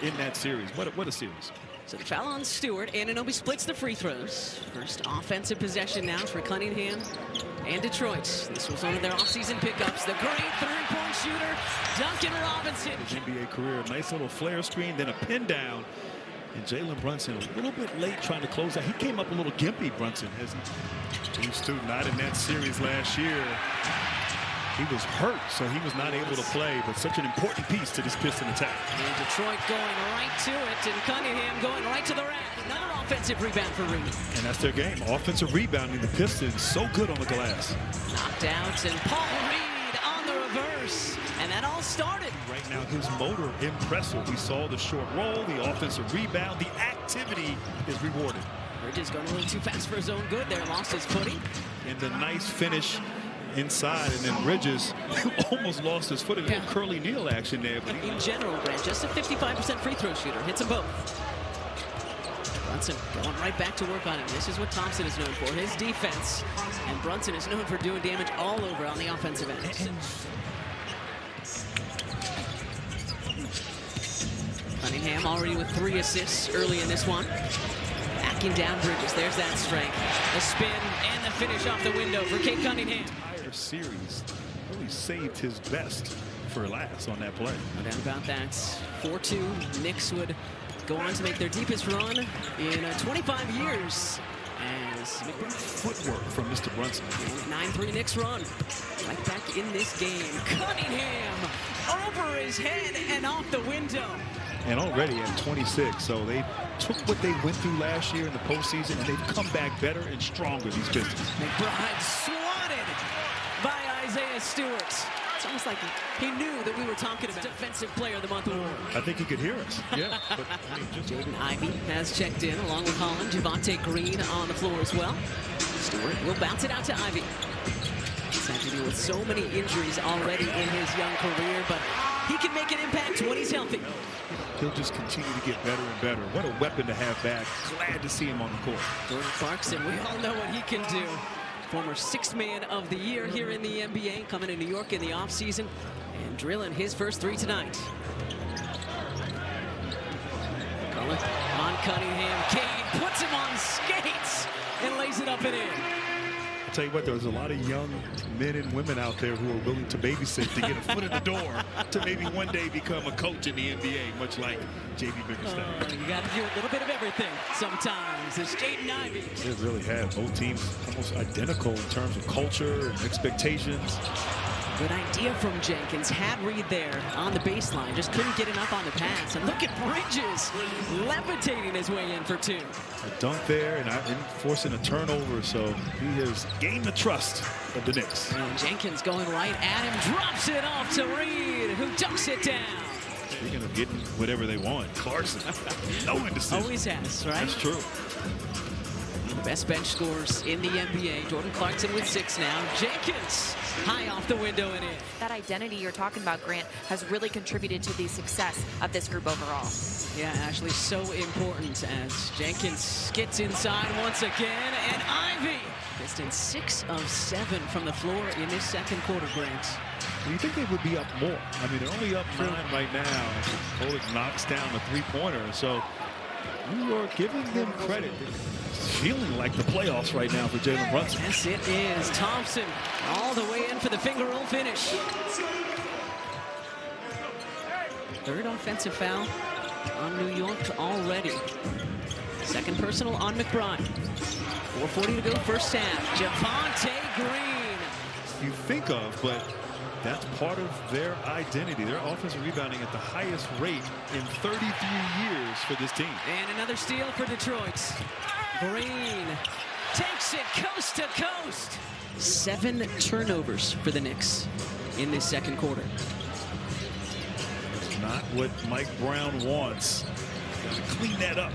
in that series. What a series. So the foul on Stewart. Anunoby splits the free throws. First offensive possession now for Cunningham and Detroit. This was one of their offseason pickups. The great three-point shooter, Duncan Robinson. His NBA career, a nice little flare screen, then a pin down. And Jalen Brunson a little bit late trying to close out. He came up a little gimpy, Brunson, hasn't he? He was too not in that series last year. He was hurt, so he was not able to play, but such an important piece to this Piston attack. And Detroit going right to it, and Cunningham going right to the rack. Another offensive rebound for Reed. And that's their game. Offensive rebounding. The Pistons so good on the glass. Knocked out, and Paul Reed on the reverse. And that all started. Right now, his motor impressive. We saw the short roll, the offensive rebound. The activity is rewarded. Bridges going a little too fast for his own good there. Lost his footing. And the nice finish inside, and then Bridges almost lost his footing. A little curly kneel action there. But in general, Grant, just a 55% free throw shooter. Hits them both. Brunson going right back to work on him. This is what Thompson is known for, his defense. And Brunson is known for doing damage all over on the offensive end. Cunningham already with 3 assists early in this one. Backing down Bridges. There's that strength. The spin and the finish off the window for Kate Cunningham. Series really saved his best for last on that play. No doubt about that. 4-2. Knicks would go on to make their deepest run in 25 years. As footwork from Mr. Brunson. 9-3 Knicks run. Right back in this game. Cunningham over his head and off the window. And already at 26, so they took what they went through last year in the postseason, and they've come back better and stronger, these Pistons. McBride swatted by Isaiah Stewart. It's almost like he knew that we were talking about Defensive Player of the Month award. I think he could hear us. Yeah. But, Jaden Ivey has checked in along with Holland. Javante Green on the floor as well. Stewart will bounce it out to Ivey. He's had to deal with so many injuries already in his young career, but he can make an impact when he's healthy. He'll just continue to get better and better. What a weapon to have back. Glad to see him on the court. Jordan Clarkson, we all know what he can do. Former 6th man of the year here in the NBA, coming to New York in the offseason and drilling his first 3 tonight. Cullen on Cunningham. Cade puts him on skates and lays it up and in. I'll tell you what, there's a lot of young men and women out there who are willing to babysit to get a foot in the door to maybe one day become a coach in the NBA, much like J.B. Bickerstaff. You got to do a little bit of everything sometimes. It's Jaden Ivey. They really have. Both teams almost identical in terms of culture and expectations. Good idea from Jenkins. Had Reed there on the baseline. Just couldn't get enough on the pass. And look at Bridges levitating his way in for 2. A dunk there and forcing a turnover. So he has gained the trust of the Knicks. And Jenkins going right at him. Drops it off to Reed, who dunks it down. Speaking of getting whatever they want, Clarkson, no indecision. Always has, right? That's true. The best bench scores in the NBA. Jordan Clarkson with 6 now. Jenkins high off the window and in. That identity you're talking about, Grant, has really contributed to the success of this group overall. Yeah, actually so important as Jenkins gets inside once again. And Ivey, Pistons 6 of 7 from the floor in this second quarter, Grant. Do you think they would be up more? I mean, they're only up 9 right now. Polik knocks down the three-pointer. So you are giving them credit. It's feeling like the playoffs right now for Jalen Brunson. Yes, it is. Thompson all the way in for the finger roll finish. 3rd offensive foul on New York already. 2nd personal on McBride. 4:40 to go first half. Javante Green. You think of, but that's part of their identity. Their offensive rebounding at the highest rate in 33 years for this team. And another steal for Detroit. Green takes it coast to coast. 7 turnovers for the Knicks in this second quarter. Not what Mike Brown wants. Got to clean that up.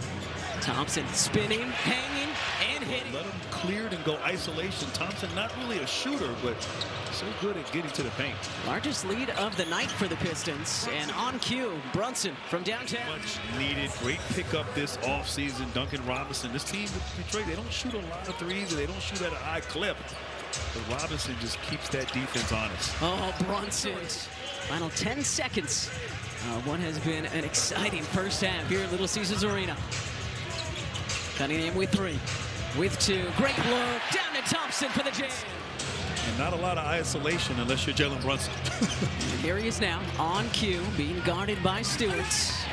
Thompson spinning, hanging, and hitting. Let him clear it and go isolation. Thompson not really a shooter, but so good at getting to the paint. Largest lead of the night for the Pistons. And on cue, Brunson from downtown. Much needed. Great pickup this offseason. Duncan Robinson. This team, Detroit, they don't shoot a lot of threes, and they don't shoot at a high clip. But Robinson just keeps that defense honest. Oh, Brunson. Final 10 seconds What has been an exciting first half here at Little Caesars Arena. Cunningham with 3, with 2. Great look down to Thompson for the jam. And not a lot of isolation unless you're Jalen Brunson. And here he is now on cue, being guarded by Stewart.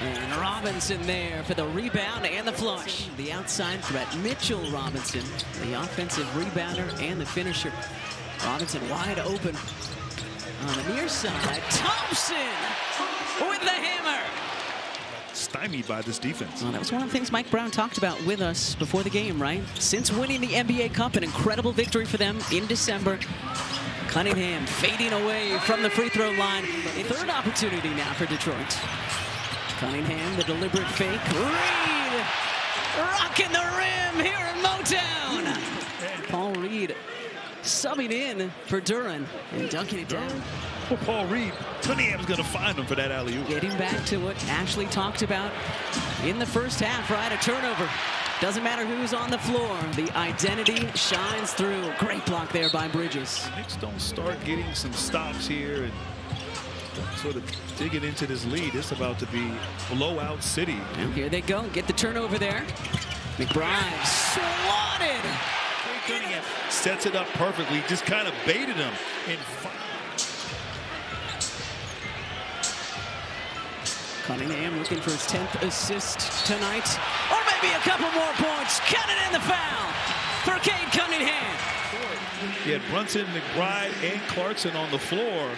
And Robinson there for the rebound and the flush. The outside threat, Mitchell Robinson, the offensive rebounder and the finisher. Robinson wide open on the near side. Thompson with the hammer. Stymied by this defense. Well, that was one of the things Mike Brown talked about with us before the game, right? Since winning the NBA Cup, an incredible victory for them in December. Cunningham fading away from the free throw line. A third opportunity now for Detroit. Cunningham, the deliberate fake. Reed rocking the rim here in Motown. Paul Reed subbing in for Duran and dunking it down. For Paul Reed, Cunningham's going to find him for that alley-oop. Getting back to what Ashley talked about in the first half, right? A turnover. Doesn't matter who's on the floor. The identity shines through. Great block there by Bridges. The Knicks don't start getting some stops here and sort of digging into this lead. It's about to be blowout city. And here they go. Get the turnover there. McBride swatted. Cunningham sets it up perfectly. Just kind of baited him. Cunningham looking for his 10th assist tonight. Or maybe a couple more points. Counted in the foul for Cade Cunningham. He had Brunson, McBride, and Clarkson on the floor.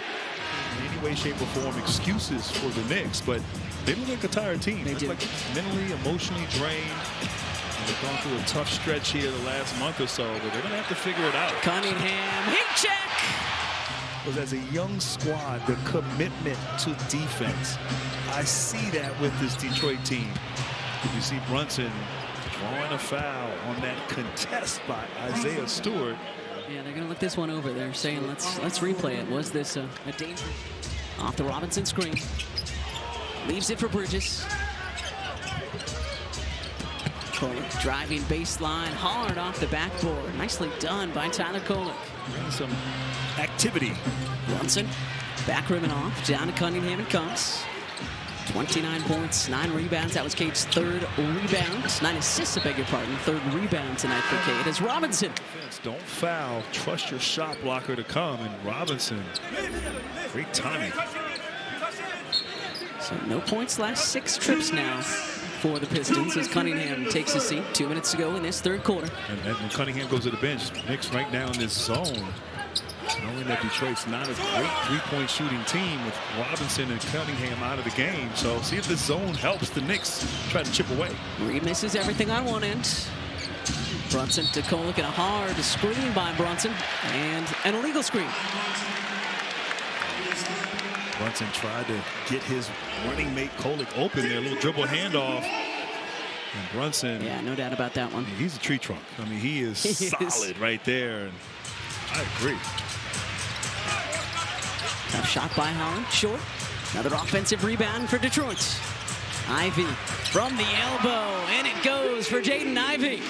In any way, shape, or form, excuses for the Knicks, but they look like a tired team. They look like mentally, emotionally drained. And they've gone through a tough stretch here the last month or so, but they're going to have to figure it out. Cunningham, heat check. Because as a young squad, the commitment to defense, I see that with this Detroit team. You see Brunson drawing a foul on that contest by Isaiah Stewart. Yeah, they're going to look this one over. They're saying, let's replay it. Was this a danger? Off the Robinson screen. Leaves it for Bridges. Kolek driving baseline, hard off the backboard. Nicely done by Tyler Kolek. Some activity. Brunson, back rimming off, down to Cunningham it comes. 29 points, 9 rebounds. That was Cade's 3rd rebound. 9 assists, I beg your pardon. 3rd rebound tonight for Cade as Robinson. Don't foul. Trust your shot blocker to come. And Robinson, great timing. So no points last 6 trips now for the Pistons as Cunningham takes a seat. 2 minutes to go in this 3rd quarter. And when Cunningham goes to the bench, Knicks right now in this zone, knowing that Detroit's not a great three-point shooting team with Robinson and Cunningham out of the game. So see if this zone helps the Knicks try to chip away. Reed misses everything on one end. Brunson to Kolek and a hard screen by Brunson and an illegal screen. Brunson tried to get his running mate Kolek open there, a little dribble handoff. And Brunson, yeah, no doubt about that one. He's a tree trunk. I mean, he is solid right there. And I agree. Tough shot by Holland, short. Another offensive rebound for Detroit. Ivy from the elbow, and it goes for Jaden Ivey.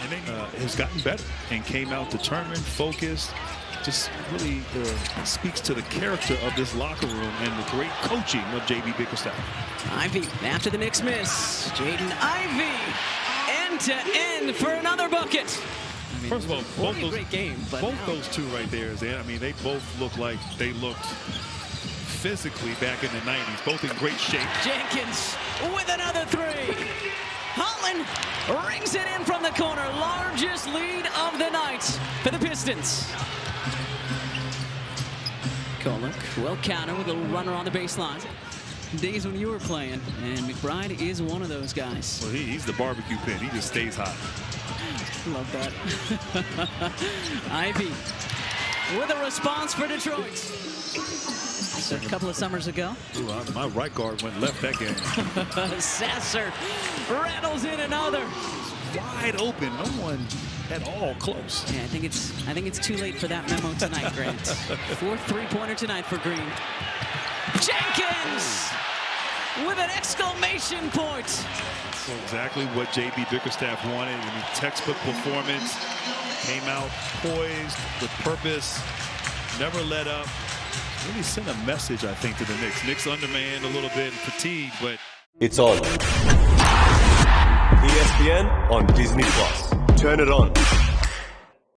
And then has gotten better and came out determined, focused. Just really speaks to the character of this locker room and the great coaching of J.B. Bickerstaff. Ivy after the Knicks miss. Jaden Ivey end to end for another bucket. I mean, first of all, both those, great game, but those two right there, I mean, they both look like they looked physically back in the 90s, both in great shape. Jenkins with another 3. Holland rings it in from the corner. Largest lead of the night for the Pistons. Kolek will counter with a little runner on the baseline. Days when you were playing, and McBride is one of those guys. Well, he's the barbecue pin. He just stays hot. Love that. Ivy with a response for Detroit. So a couple of summers ago. Ooh, my right guard went left that game. Sasser rattles in another. Wide open, no one at all close. Yeah, I think it's too late for that memo tonight, Grant. 4th three-pointer tonight for Green. Jenkins with an exclamation point. Well, exactly what J.B. Bickerstaff wanted. I mean, textbook performance. Came out poised with purpose. Never let up. really sent a message, I think, to the Knicks. Knicks undermanned a little bit, fatigued, but It's on. ESPN on Disney+. Turn it on.